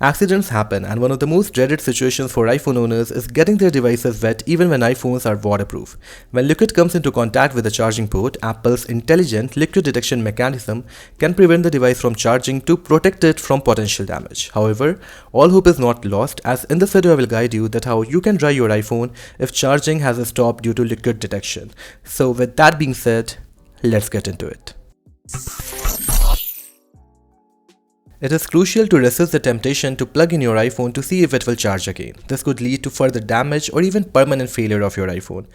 Accidents happen, and one of the most dreaded situations for iPhone owners is getting their devices wet even when iPhones are waterproof. When liquid comes into contact with the charging port, Apple's intelligent liquid detection mechanism can prevent the device from charging to protect it from potential damage. However, all hope is not lost, as in this video I will guide you that how you can dry your iPhone if charging has stopped due to liquid detection. So with that being said, let's get into it. It is crucial to resist the temptation to plug in your iPhone to see if it will charge again. This could lead to further damage or even permanent failure of your iPhone.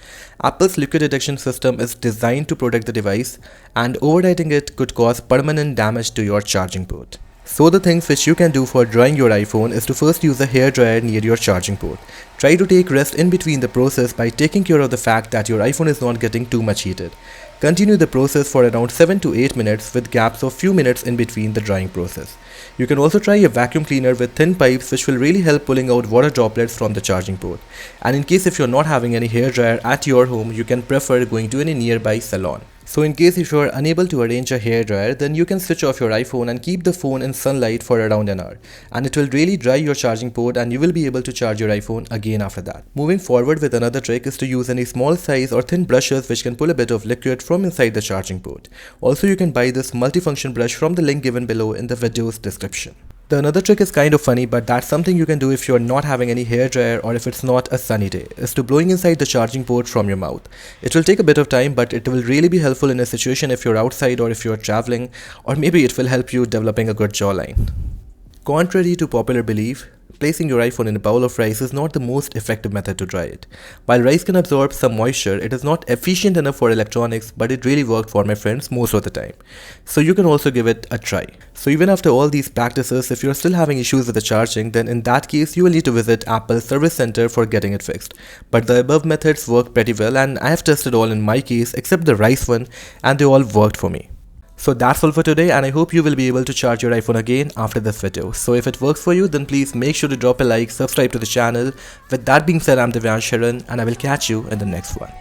Apple's liquid detection system is designed to protect the device, and overwriting it could cause permanent damage to your charging port. So the things which you can do for drying your iPhone is to first use a hairdryer near your charging port. Try to take rest in between the process by taking care of the fact that your iPhone is not getting too much heated. Continue the process for around 7 to 8 minutes with gaps of few minutes in between the drying process. You can also try a vacuum cleaner with thin pipes, which will really help pulling out water droplets from the charging port. And in case if you're not having any hairdryer at your home, you can prefer going to any nearby salon. So in case if you are unable to arrange a hairdryer, then you can switch off your iPhone and keep the phone in sunlight for around an hour. And it will really dry your charging port, and you will be able to charge your iPhone again after that. Moving forward with another trick is to use any small size or thin brushes which can pull a bit of liquid from inside the charging port. Also, you can buy this multifunction brush from the link given below in the video's description. The another trick is kind of funny, but that's something you can do if you are not having any hairdryer or if it's not a sunny day, is to blowing inside the charging port from your mouth. It will take a bit of time, but it will really be helpful in a situation if you're outside or if you're traveling, or maybe it will help you developing a good jawline. Contrary to popular belief, placing your iPhone in a bowl of rice is not the most effective method to dry it. While rice can absorb some moisture, it is not efficient enough for electronics, but it really worked for my friends most of the time. So you can also give it a try. So even after all these practices, if you're still having issues with the charging, then in that case you will need to visit Apple's service center for getting it fixed. But the above methods work pretty well, and I have tested all in my case except the rice one, and they all worked for me. So that's all for today, and I hope you will be able to charge your iPhone again after this video. So if it works for you, then please make sure to drop a like, subscribe to the channel. With that being said, I'm Divyan Sharan, and I will catch you in the next one.